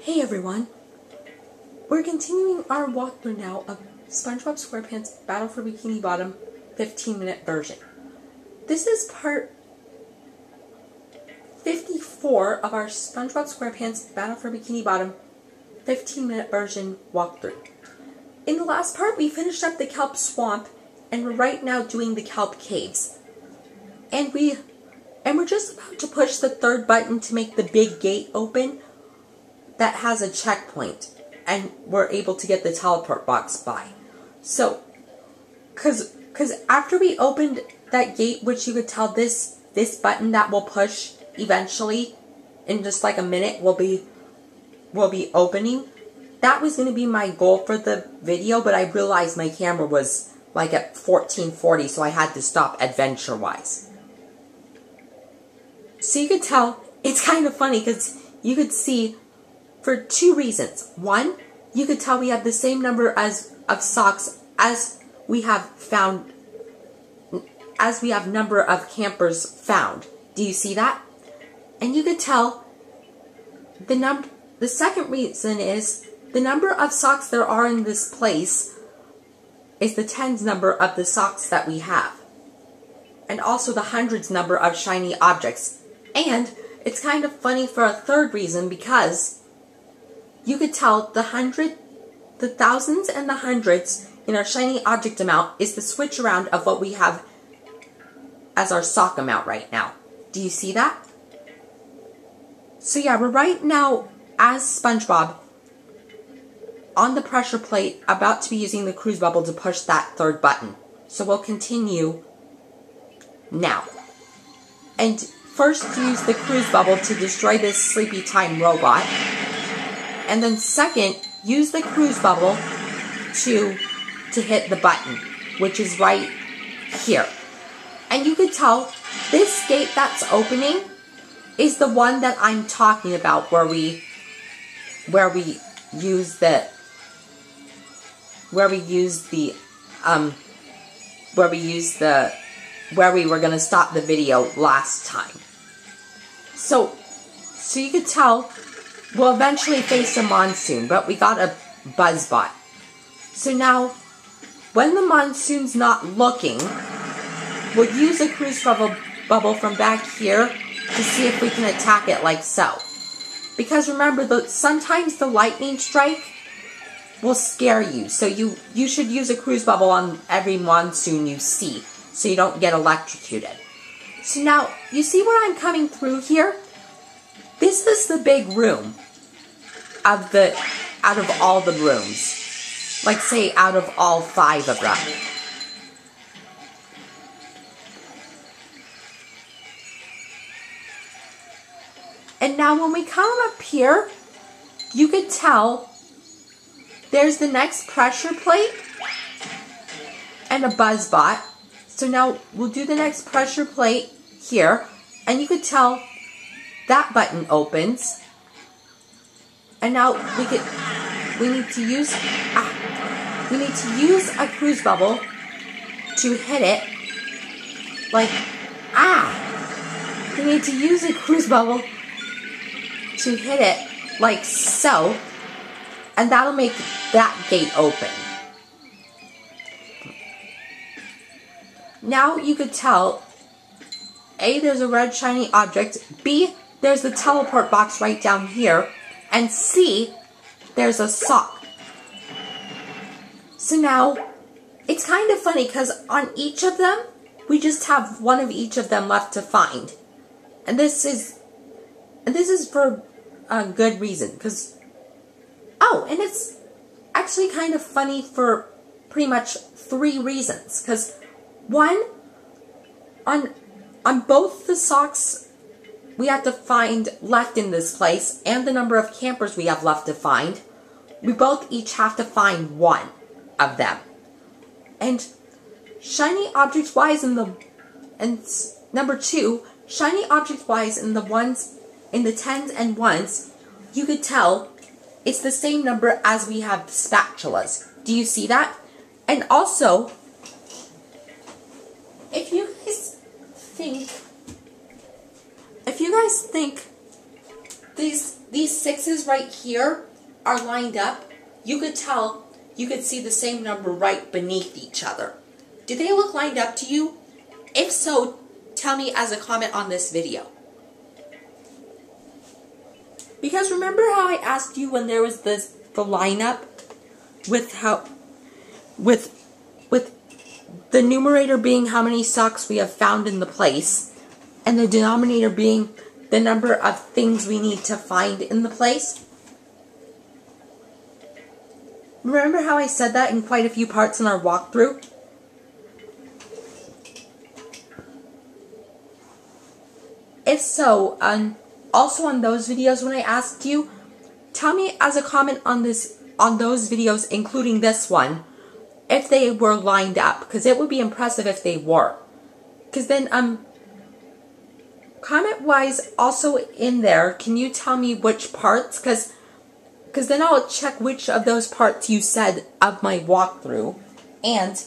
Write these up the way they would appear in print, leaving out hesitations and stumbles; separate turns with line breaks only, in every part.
Hey everyone! We're continuing our walkthrough now of SpongeBob Squarepants Battle for Bikini Bottom 15-minute version. This is part 54 of our SpongeBob Squarepants Battle for Bikini Bottom 15-minute version walkthrough. In the last part, we finished up the kelp swamp, and we're right now doing the kelp caves. And we're just about to push the third button to make the big gate open that has a checkpoint, and we're able to get the teleport box by. So, cause after we opened that gate, which you could tell this button that we'll push eventually in just like a minute will be opening. That was going to be my goal for the video, but I realized my camera was like at 1440, so I had to stop adventure-wise. So you could tell, it's kind of funny because you could see for two reasons. One, you could tell we have the same number of socks as we have number of campers found. Do you see that? And you could tell the second reason is the number of socks there are in this place is the tens number of the socks that we have. And also the hundreds number of shiny objects. And it's kind of funny for a third reason because you could tell the thousands and the hundreds in our shiny object amount is the switch around of what we have as our sock amount right now. Do you see that? So yeah, we're right now as SpongeBob on the pressure plate about to be using the cruise bubble to push that third button. So we'll continue now. And first use the cruise bubble to destroy this sleepy time robot. And then second, use the cruise bubble to hit the button, which is right here. And you could tell this gate that's opening is the one that I'm talking about, where we were gonna stop the video last time. So you could tell we'll eventually face a monsoon, but we got a buzzbot. So now, when the monsoon's not looking, we'll use a cruise bubble from back here to see if we can attack it like so. Because remember, sometimes the lightning strike will scare you. So you should use a cruise bubble on every monsoon you see, so you don't get electrocuted. So now, you see where I'm coming through here? This is the big room out of all the rooms. Like say out of all 5 of them. And now when we come up here, you could tell there's the next pressure plate and a buzzbot. So now we'll do the next pressure plate here, and you could tell that button opens. And now we need to use a cruise bubble to hit it. We need to use a cruise bubble to hit it like so, and that'll make that gate open. Now you could tell A, there's a red shiny object, B, there's the teleport box right down here, and C, there's a sock. So now, it's kind of funny because on each of them, we just have one of each of them left to find. And this is for a good reason, because, oh, and it's actually kind of funny for pretty much 3 reasons. Because, one, on both the socks we have to find left in this place, and the number of campers we have left to find, we both each have to find one of them. And shiny object wise number 2, shiny object wise in the 10s and 1s, you could tell it's the same number as we have spatulas. Do you see that? And also, if you guys think the these sixes right here are lined up. You could see the same number right beneath each other. Do they look lined up to you? If so, tell me as a comment on this video. Because remember how I asked you when there was the lineup with the numerator being how many socks we have found in the place, and the denominator being the number of things we need to find in the place? Remember how I said that in quite a few parts in our walkthrough? If so, also on those videos when I asked you, tell me as a comment on those videos, including this one, if they were lined up, because it would be impressive if they were. Because then, comment-wise, also in there, can you tell me which parts? Because then I'll check which of those parts you said of my walkthrough, and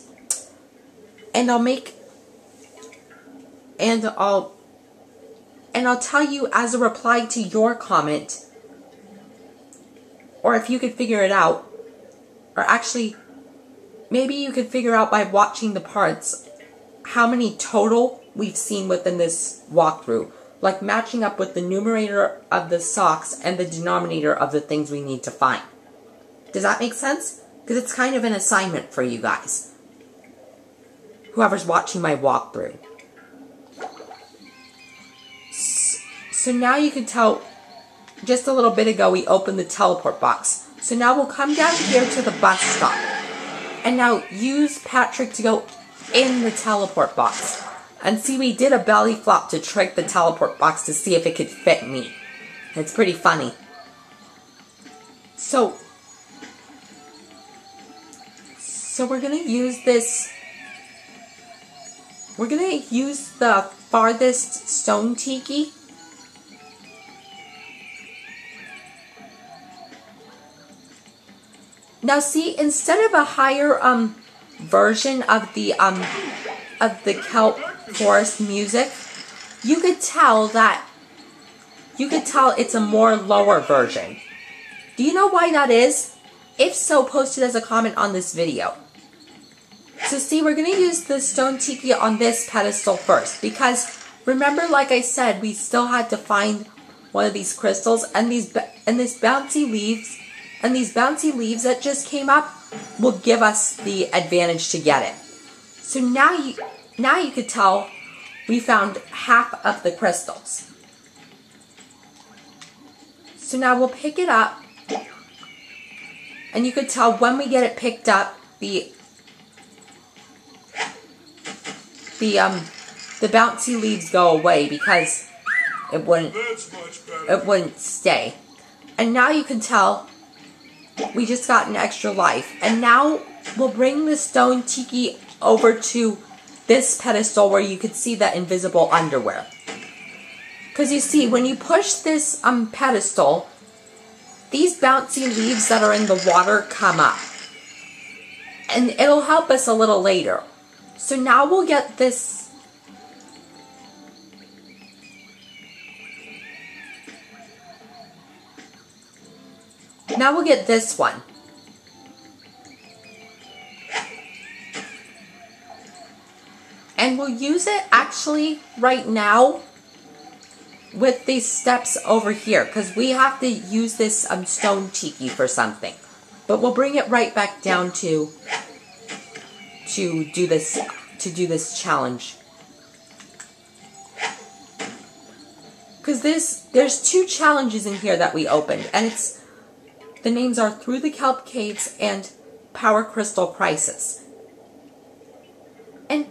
I'll tell you as a reply to your comment, or if you could figure it out, or actually, maybe you could figure out by watching the parts how many total we've seen within this walkthrough, like matching up with the numerator of the socks and the denominator of the things we need to find. Does that make sense? Because it's kind of an assignment for you guys, whoever's watching my walkthrough. So now you can tell, just a little bit ago we opened the teleport box. So now we'll come down here to the bus stop. And now use Patrick to go in the teleport box. And see, we did a belly flop to trick the teleport box to see if it could fit me. It's pretty funny. So we're going to use this. We're going to use the farthest stone tiki. Now see, instead of a higher version of the kelp forest music, you could tell it's a more lower version. Do you know why that is? If so, post it as a comment on this video. So see, we're going to use the stone tiki on this pedestal first, because remember, like I said, we still had to find one of these crystals, and these bouncy leaves that just came up will give us the advantage to get it. So now you could tell we found half of the crystals. So now we'll pick it up, and you could tell when we get it picked up, the bouncy leaves go away because it wouldn't stay. And now you can tell we just got an extra life. And now we'll bring the stone tiki over to this pedestal where you could see that invisible underwear. Because you see, when you push this pedestal, these bouncy leaves that are in the water come up. And it'll help us a little later. So now we'll get this. Now we'll get this one. And we'll use it actually right now with these steps over here, because we have to use this stone tiki for something. But we'll bring it right back down to do this challenge. Because there's 2 challenges in here that we opened, and the names are Through the Kelp Caves and Power Crystal Crisis. And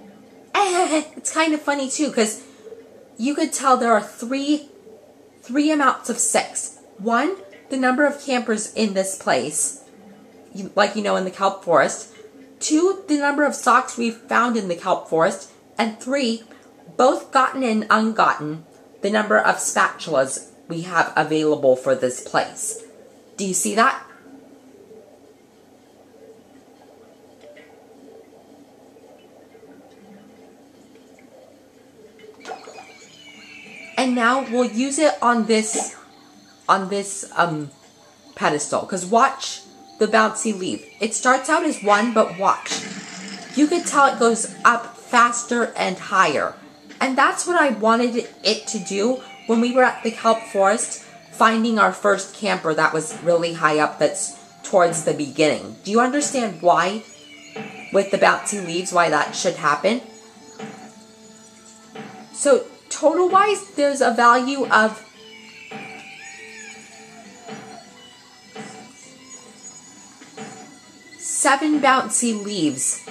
it's kind of funny too, because you could tell there are three amounts of 6. 1, the number of campers in this place, like in the kelp forest. 2, the number of socks we've found in the kelp forest. And 3, both gotten and ungotten, the number of spatulas we have available for this place. Do you see that? And now we'll use it on this pedestal. Because watch the bouncy leaf. It starts out as 1, but watch. You could tell it goes up faster and higher. And that's what I wanted it to do when we were at the kelp forest finding our first camper that was really high up, that's towards the beginning. Do you understand why, with the bouncy leaves, why that should happen? So total wise, there's a value of 7 bouncy leaves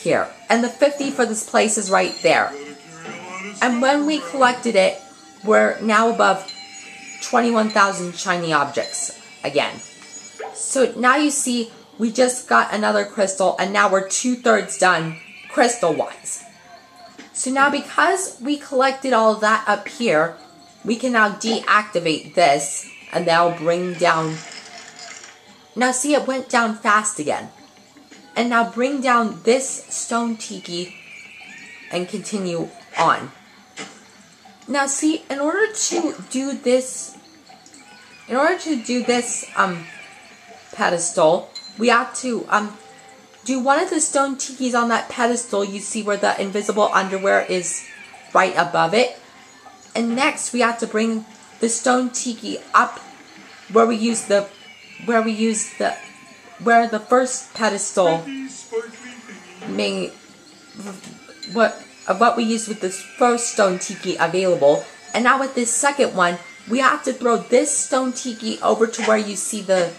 here. And the 50 for this place is right there. And when we collected it, we're now above 21,000 shiny objects again. So now you see, we just got another crystal, and now we're 2/3 done crystal-wise. So now because we collected all of that up here, we can now deactivate this, and that'll bring down... Now see, it went down fast again. And now bring down this stone tiki and continue on. Now see, in order to do this pedestal, we have to do one of the stone tikis on that pedestal. You see where the invisible underwear is right above it. And next we have to bring the stone tiki up where the first pedestal what we used with this first stone tiki available. And now with this second one, we have to throw this stone tiki over to where you see the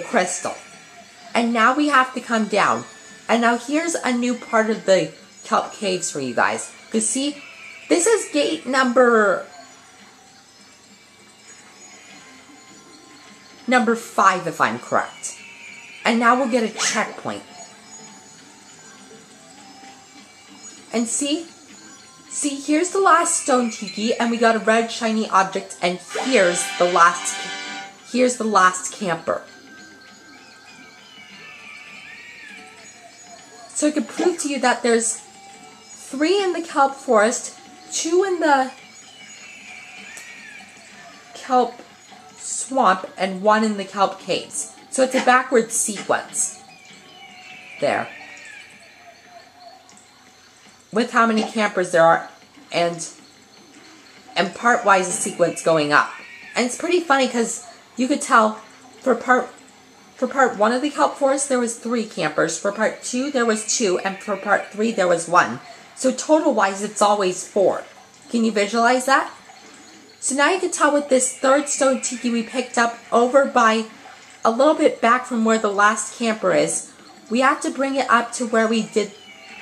crystal. And now we have to come down. And now here's a new part of the kelp caves for you guys. Because see, this is gate number 5 if I'm correct. And now we'll get a checkpoint. And see, here's the last stone tiki, and we got a red shiny object, and here's the last camper. So I could prove to you that there's 3 in the kelp forest, 2 in the kelp swamp, and 1 in the kelp caves. So it's a backwards sequence there, with how many campers there are, and part-wise a sequence going up. And it's pretty funny because you could tell for part 1 of the kelp forest there was 3 campers, for part 2 there was 2, and for part 3 there was 1. So total-wise it's always 4. Can you visualize that? So now you can tell with this third stone tiki we picked up over by a little bit back from where the last camper is, we have to bring it up to where we did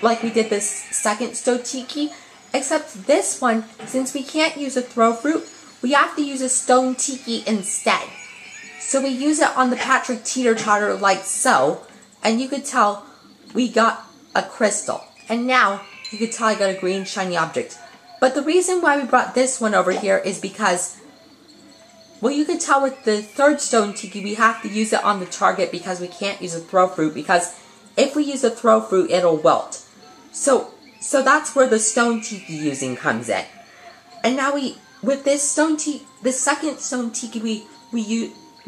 this second stone tiki, except this one, since we can't use a throw fruit, we have to use a stone tiki instead. So we use it on the Patrick teeter-totter like so, and you could tell we got a crystal. And now you could tell I got a green shiny object. But the reason why we brought this one over here is because, well, you could tell with the third stone tiki we have to use it on the target because we can't use a throw fruit, because if we use a throw fruit it'll wilt. So that's where the stone tiki using comes in. And now with this the second stone tiki we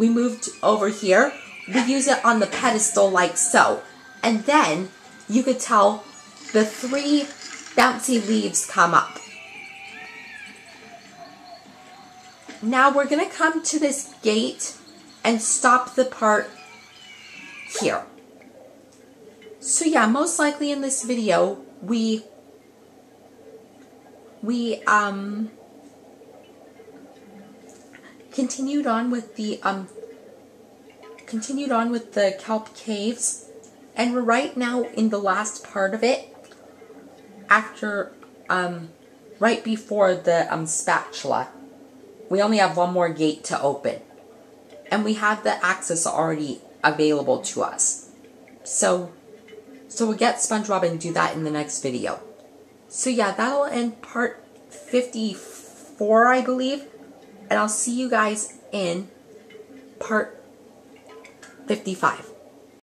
moved over here, we use it on the pedestal like so. And then you could tell the 3 bouncy leaves come up. Now we're going to come to this gate and stop the part here. So yeah, most likely in this video, we continued on with the kelp caves, and we're right now in the last part of it, after right before the spatula. We only have one more gate to open, and we have the access already available to us. So we'll get SpongeBob and do that in the next video. So yeah, that'll end part 54, I believe. And I'll see you guys in part 55.